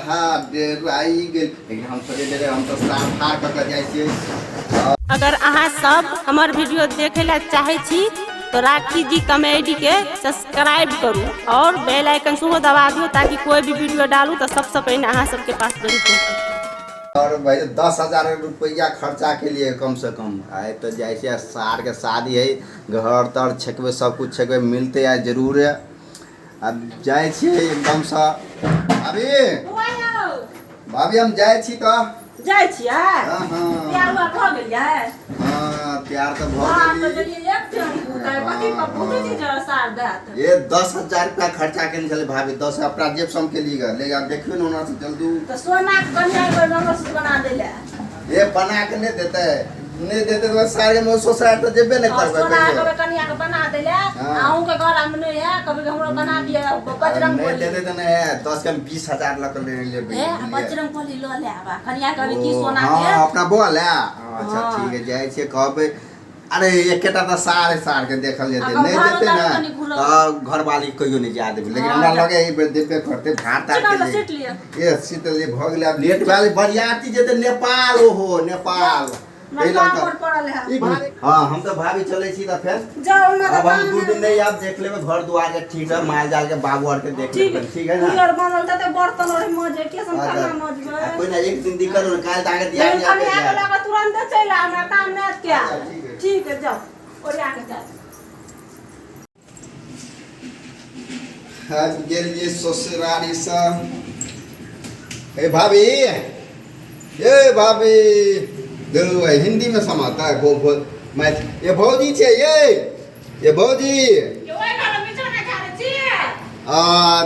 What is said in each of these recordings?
डेराई गेल लेकिन हम सोचे हम तो साफ हार कर जाय छियै। अगर अहाँ सब हमार वीडियो देखे ला चाहे छी तो राखी जी कॉमेडी के सब्सक्राइब करू और बेल आइकन सेहो दबा दियो ताकि कोई भी वीडियो डालू तो सबसे पहले अहाँ सबके पास जरूर पहुंचे। और भाई 10,000 रुपया खर्चा के लिए कम से कम आए तो जैसे सार के शादी है घर तर छकबे सब कुछ छकबे मिलते है जरूर है। अब जाए छी एकदम से अभी भाभी हम जाए छी तो जाय छियै। हां प्यार हुआ भ गेलियै। हां प्यार तो भ हां तो गेली। जलिए एक टेम्पू काय पति पर बहुत ही जरा सार देत। ये 10,000 रुपया खर्चा के चले भाभी 10 अपना जेब सम के लिए ले आप देखियो ना ओना से जल्दी तो सोना के कन्या को नंबर बना देले। ये बना के नहीं देते नहीं देते तो सारे में सोसाइटी तो जेबे नहीं करबे। सोना के कन्या के बना देले आहू के घर में नहीं है कभी हमरो बना दिए बजरंग नहीं देते तो नहीं है 10 कम 20,000 लग ले ए बजरंग बली लो ले आबा कन्या के की सोना के हां अपना बोल है। अच्छा ठीक है जाय छे कहबे अरे एकेटा तो सार के देखल जेते नहीं देते ना तो घर वाली कहियो नहीं जा देबे लेकिन हमरा लगे ई देबे करते भात आ के ये सीट ले भ गेले अब लेट वाली बरियाती जेते नेपाल हो नेपाल हां हम तो भाभी चले छी त फिर जाओ ना अब हम 2 दिन नहीं आप देख लेबे घर दुआर के ठीक है माल जाल के बाबू और के देख लेबे ठीक है ना। यार बनल त बर्तन और मजे के सम खाना मजे कोई ना एक दिन दिक्कत हो काल ताके दिया कन्या के लगा तुरंत चला हमरा काम में क्या ठीक है जाओ और आके जाओ। आज गेलिए ससुरारी सा ए भाभी दो हिंदी में समाता है बोल मैं ये भौजी छे ये भौजी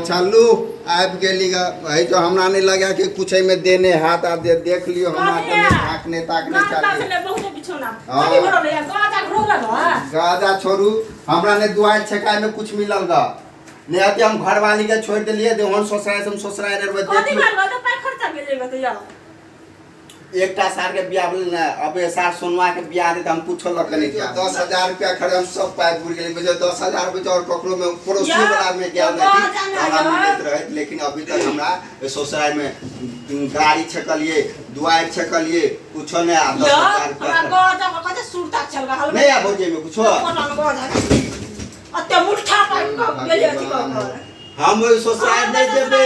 चलू आब गेलीगा भाई तो हमरा नहीं लगा कि कुछ में देने हाथ आ दे देख लियो हमरा के ताकने गाजा छोड़ू हमरा ने दुआर छकाय में कुछ मिलल गा नहीं आते हम घर वाली के छोड़ देलिए देहन सोसराय रे कथि करबो तो पाई खर्चा भेजेबे तो जाओ एकटा सार के बियाह बोले ना अब सार सोनवा के बियाह दे हम पूछो लक नहीं 10,000 रुपया खर्च हम सब पाई बुर गेली बजे 10,000 रुपया और ककरो में पड़ोसी वाला में गया नहीं रहे लेकिन अभी तक हमरा ससुराल में गाड़ी छकलिए दुआर छकलिए कुछो नहीं आ 10,000 रुपया हमरा गाजा कते सुरता चल रहा नहीं आ भोजे में कुछो अते मुठा पाई कब गेली अथि कर हम ससुराल नहीं देबे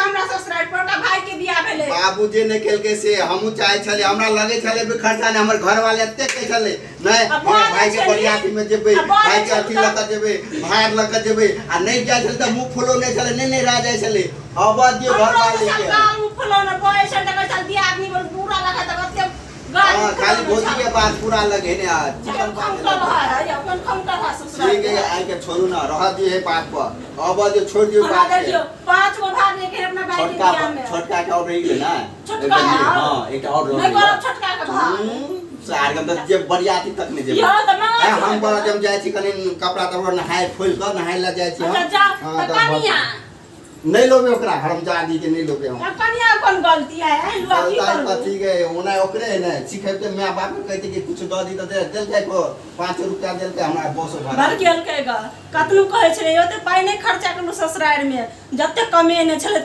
हमरा ससुराल छोटा भाई के बियाह भेले बाबूजी ने खेल के से हमहु चाहे छले हमरा लगे छले बे खर्चा ने हमर घर वाले एते के छले नहीं भाई के बरियाती में जेबे भाई के अथी लका जेबे भार लका जेबे आ नहीं जाय छले त मुंह फुलो नहीं छले नहीं रह जाय छले अब दियो घर वाले के मुंह फुलो न बोए से तक चल दिया आदमी बोल पूरा लगा तक के खाली भोजी के बात पूरा लगे ने आज ठीक है आई के छोड़ू ना रह दिए बात पर अब जो छोड़ दियो बात देखियो 5 गो भाग लेके अपना भाई के बियाह में छोटका के और रही ले ना छोटका हां एक और नहीं करो छोटका के भाग सार के जे बरियाती तक नहीं जेबे हम बड़ा जम जाय छी कनी कपड़ा तब नहाय फुल कर नहाय ला जाय छी हां तो कनिया नहीं लोबे ओकरा हरमजादी के नहीं लोबे हम कनिया कौन गलती है लोगी कर ठीक है ओना ओकरे ने सिखाइते मैं बाप के कहते कि कुछ द दी त दे जाय को 5 रुपया देल के हमरा बस भर गेल के ग कतनु कहे छले ओते पाई नहीं खर्चा करू ससुराल में जते कमे ने छले